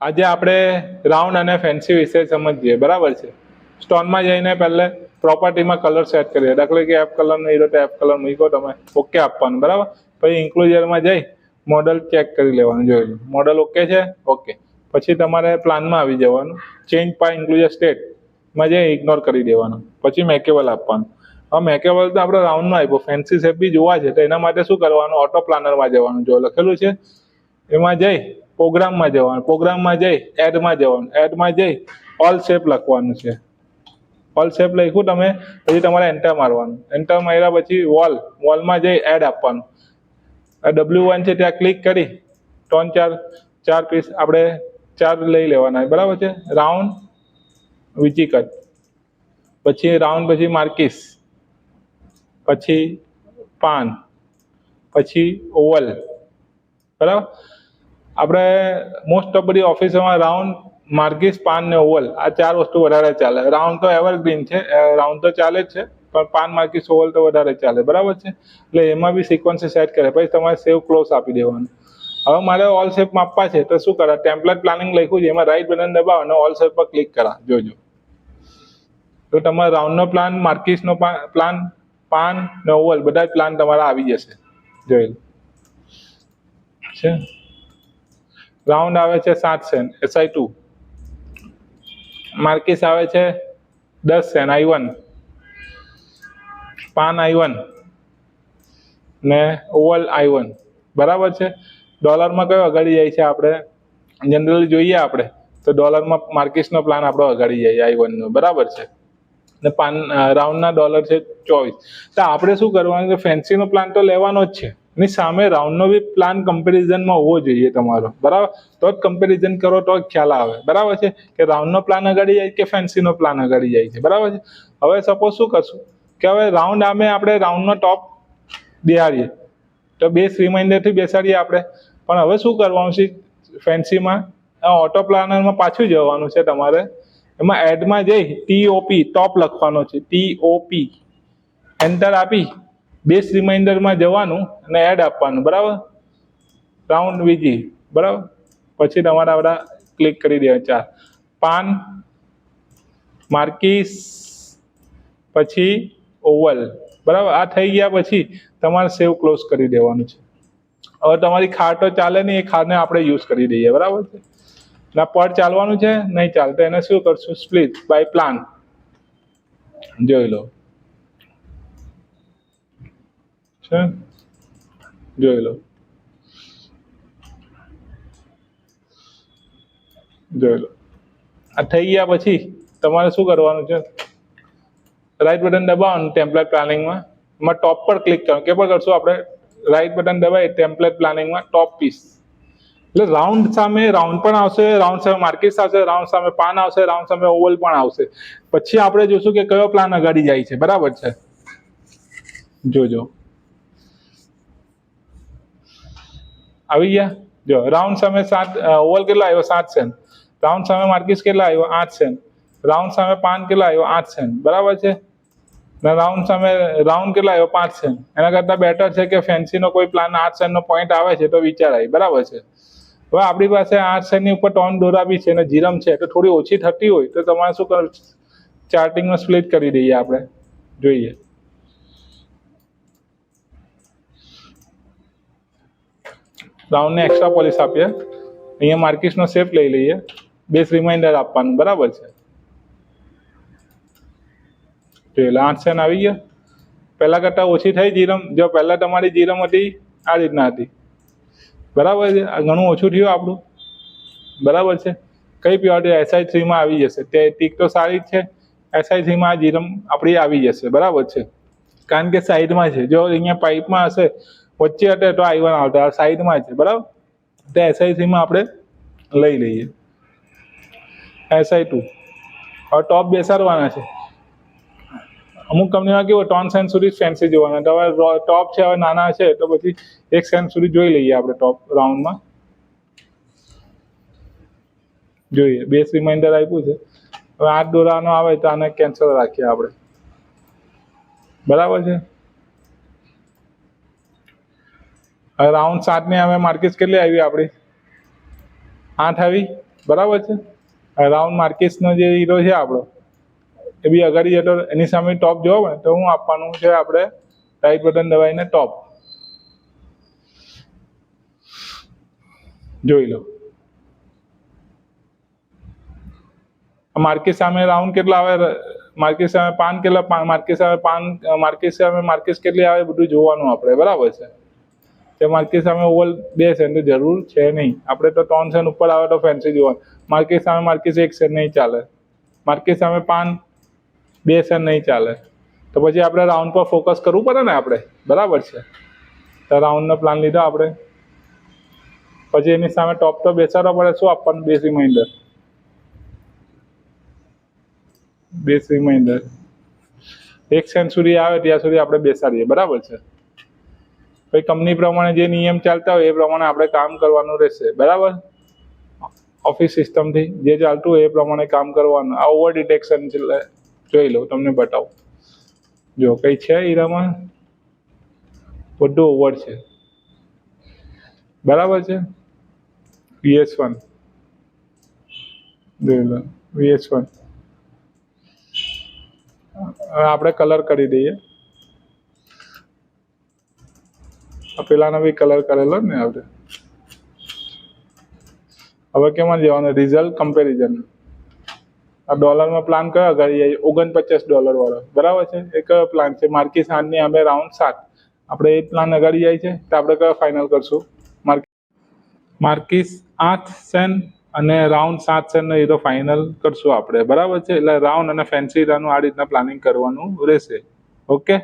આજે આપણે રાઉન્ડ અને ફેન્સી વિશે સમજીએ, બરાબર છે. સ્ટોનમાં જઈને પહેલે પ્રોપર્ટીમાં કલર સેટ કરીએ. દાખલા કે એફ કલર નહીં તો એફ કલર મૂકો, તમે ઓકે આપવાનું, બરાબર. પછી ઇન્ક્લુઝરમાં જઈ મોડલ ચેક કરી લેવાનું, જોઈ લો મોડલ ઓકે છે, ઓકે. પછી તમારે પ્લાનમાં આવી જવાનું, ચેન્જ બાય ઇન્ક્લુઝર સ્ટેટમાં જઈ ઇગ્નોર કરી દેવાનું. પછી મેકેબલ આપવાનું. હવે મેકેબલ તો આપણે રાઉન્ડનો આપ્યો, ફેન્સી શેપ બી જોવા છે તો એના માટે શું કરવાનું, ઓટો પ્લાનરમાં જવાનું, જો લખેલું છે એમાં જઈ પ્રોગ્રામમાં જવાનું, પ્રોગ્રામમાં જઈ એડમાં જવાનું, એડમાં જઈ ઓલ શેપ લખવાનું છે. ઓલ શેપ લખ્યું તમે, પછી તમારે એન્ટર મારવાનું. એન્ટર માર્યા પછી વોલમાં જઈ એડ આપવાનું. W1 છે ત્યાં ક્લિક કરી ચાર પીસ આપણે 4 લઈ લેવાના, બરાબર છે. રાઉન્ડ, વીજી કટ, પછી રાઉન્ડ, પછી માર્કિસ, પછી પાન, પછી ઓવલ, બરાબર. આપણે મોસ્ટ ઓફ બધી ઓફિસોમાં રાઉન્ડ, માર્કિસ, પાન ને ઓવલ આ 4 વસ્તુ વધારે ચાલે. રાઉન્ડ તો એવરગ્રીન છે, રાઉન્ડ તો ચાલે જ છે, પણ પાન, માર્કિસ, ઓવલ તો વધારે ચાલે, બરાબર છે. એટલે એમાં બી સિક્વન્સ સેટ કરે, પછી તમારે સેવ ક્લોઝ આપી દેવાનું. હવે મારે ઓલ શેપ માપવા છે તો શું કરા, ટેમ્પલેટ પ્લાનિંગ લખ્યું છે એમાં રાઈટ બટન દબાવો અને ઓલ શેપ પર ક્લિક કરા, જોજો. તો તમારે રાઉન્ડનો પ્લાન, માર્કિસનો પ્લાન, પાન ને ઓવલ બધા જ પ્લાન તમારા આવી જશે, જોઈ લો છે. રાઉન્ડ આવે છે 7 સેન્ટ SI2, માર્કિસ આવે છે 10 સેન્ટ I1, પાન I1 ને ઓવલ I1, બરાબર છે. ડોલરમાં કયો અગાડી જાય છે, આપણે જનરલી જોઈએ આપણે તો ડોલરમાં માર્કિસનો પ્લાન આપણો અગાડી જાય I1 નો, બરાબર છે. ને પાન રાઉન્ડના ડોલર છે 24. તો આપણે શું કરવાનું, ફેન્સીનો પ્લાન તો લેવાનો જ છે, એની સામે રાઉન્ડનો બી પ્લાન કમ્પેરિઝનમાં હોવો જોઈએ તમારો, બરાબર. તો જ કમ્પેરિઝન કરો તો જ ખ્યાલ આવે, બરાબર છે, કે રાઉન્ડનો પ્લાન અગાડી જાય કે ફેન્સીનો પ્લાન અગાડી જાય છે, બરાબર છે. હવે સપોઝ શું કરશું કે હવે રાઉન્ડ આમે આપણે રાઉન્ડનો ટોપ બેહાડીએ તો બેઝ રિમાઇન્ડરથી બેસાડીએ આપણે. પણ હવે શું કરવાનું છે, ફેન્સીમાં ઓટો પ્લાનરમાં પાછું જવાનું છે તમારે. એમાં એડમાં જઈ TOP ટોપ લખવાનો છે, TOP એન્ટર આપી બેઝ રિમાઇન્ડરમાં જવાનું અને એડ આપવાનું, બરાબર. રાઉન્ડ વીજી, બરાબર. પછી તમારા બધા ક્લિક કરી દેવા 4, પાન, માર્કિસ, પછી ઓવલ, બરાબર. આ થઈ ગયા પછી તમારે સેવ ક્લોઝ કરી દેવાનું છે. હવે તમારી ખાર તો ચાલે નહીં, એ ખારને આપણે યુઝ કરી દઈએ, બરાબર છે. ના પર ચાલવાનું છે, નહીં ચાલતું, એને શું કરશું, સ્પ્લિટ બાય પ્લાન, જોઈ લો છે, જોઈ લો આ થઈ ગયા પછી તમારે શું કરવાનું છે, રાઈટ બટન દબાવવાનું ટેમ્પલેટ પ્લાનિંગમાં, એમાં ટોપ પર ક્લિક કરવાનું. કે પર કરશું આપણે, રાઈટ બટન દબાવી ટેમ્પલેટ પ્લાનિંગમાં ટોપ પીસ, એટલે રાઉન્ડ સામે રાઉન્ડ પણ આવશે, રાઉન્ડ સામે માર્કિસ આવશે, રાઉન્ડ સામે પાન આવશે, રાઉન્ડ સામે ઓવલ પણ આવશે. પછી આપણે જોશું કે કયો પ્લાન અગાડી જાય છે, બરાબર છે. જોજો આવી ગયા. જો રાઉન્ડ સામે 7, ઓવલ કેટલા આવ્યો 7 સેન્ટ, રાઉન્ડ સામે માર્કિસ કેટલા આવ્યો 8 સેન્ટ, રાઉન્ડ સામે પાન કેટલા આવ્યો 8 સેન્ટ, બરાબર છે. રાઉન્ડ સામે રાઉન્ડ કેટલા આવ્યો 5 સેન્ટ. એના કરતાં બેટર છે કે ફેન્સીનો કોઈ પ્લાન 8 સેન્ટનો પોઈન્ટ આવે છે તો વિચાર આવી, બરાબર છે. હવે આપણી પાસે 8 સેન્ટની ઉપર ટોન દોરા બી છે અને જીરમ છે તો થોડી ઓછી થતી હોય તો તમારે શું કરવું, ચાર્ટિંગમાં સ્પ્લિટ કરી દઈએ આપણે, જોઈએ. રાઉન્ડને એક્સ્ટ્રા પોલિશ આપીએ, અહીંયા માર્કિસનો શેપ લઈ લઈએ, બેઝ રિમાઇન્ડર આપવાનું, બરાબર છે. જોઈ લો 8 સેન્ટ આવી ગયા. પહેલાં કરતાં ઓછી થઈ જીરમ, જો પહેલાં તમારી જીરમ હતી આ રીતના હતી, બરાબર છે. આ ઘણું ઓછું થયું આપણું, બરાબર છે. કઈ પ્યોરિટી SI3માં આવી જશે, તે ટીક તો સારી જ છે. SI3માં આ જીરમ આપણી આવી જશે, બરાબર છે, કારણ કે સાઈડમાં છે. જો અહીંયા પાઇપમાં હશે વચ્ચે હટે તો I1 આવતા, સાઈડમાં છે, બરાબર. તો SI3માં આપણે લઈ લઈએ SI2. હવે ટોપ બેસાડવાના છે. અમુક કંપનીમાં કેવું 3 સેન્ટ સુધી ફેન્સી જોવાના, તો હવે ટોપ છે હવે નાના છે તો પછી 1 સેન્ટ સુધી જોઈ લઈએ આપણે ટોપ રાઉન્ડમાં, જોઈએ. બેઝ રિમાઇન્ડર આપ્યું છે. હવે 8 દોરાનો આવે તો આને કેન્સલ રાખીએ આપણે, બરાબર છે. હવે રાઉન્ડ 7ની અમે માર્કિસ કેટલી આવી આપણી 8 આવી, બરાબર છે. રાઉન્ડ માર્કેસનો જે હીરો છે આપણો એ બી અગાડી જતો એની સામે ટોપ જોવો ને તો હું આપવાનું છે આપણે રાઈટ બટન દબાવીને ટોપ જોઈ લો. માર્કેસ સામે રાઉન્ડ કેટલા આવે, માર્કેસ સામે પાન કેટલા, માર્કેસ સામે પાન, માર્કેસ સામે માર્કેસ કેટલી આવે બધું જોવાનું આપણે, બરાબર છે. તે માર્કેસ સામે ઓવલ 2 સેન્ટની જરૂર છે નહીં, આપણે તો 3 સેન્ટ ઉપર આવે તો ફેન્સી જોવાનું. માર્કેસ સામે માર્કેસ 1 સેન્ટ નહીં ચાલે, માર્કેસ સામે પાન 2 સેન્ટ નહીં ચાલે, તો પછી આપણે રાઉન્ડ પર ફોકસ કરવું પડે ને આપણે, બરાબર છે. તો રાઉન્ડનો પ્લાન લીધો આપણે, પછી એની સામે ટોપ તો બેસાડવા પડે. શું આપવાનું? Base reminder, base reminder 1 cent સુધી આવે ત્યાં સુધી આપણે બેસાડીએ, બરાબર છે. પછી કંપની પ્રમાણે જે નિયમ ચાલતા હોય એ પ્રમાણે આપણે કામ કરવાનું રહેશે, બરાબર. ઓફિસ સિસ્ટમથી જે ચાલતું હોય એ પ્રમાણે કામ કરવાનું. આ ઓવર ડિટેક્શન જોઈ લો, તમને બતાવું. જો કંઈ છે હીરામાં, બધું ઓવર છે, બરાબર છે. VS1 જોઈ લો, VS1. હવે આપણે કલર કરી દઈએ. પેલાનો બી કલર કરેલો ને આપણે. હવે કેમાં જવાનું? Result comparison. આ ડોલરમાં પ્લાન કયો અગાડી જાય? $49 વાળો, બરાબર છે. એ કયો પ્લાન છે? માર્કેસ 8ની અમે રાઉન્ડ 7, આપણે એ પ્લાન અગાડી જાય છે તો આપણે કયો ફાઇનલ કરશું? માર્કેસ 8 સેન્ટ અને રાઉન્ડ 7 સેન્ટનો હીરો ફાઇનલ કરશું આપણે, બરાબર છે. એટલે રાઉન્ડ અને ફેન્સી હીરાનું આ રીતના પ્લાનિંગ કરવાનું રહેશે. ઓકે.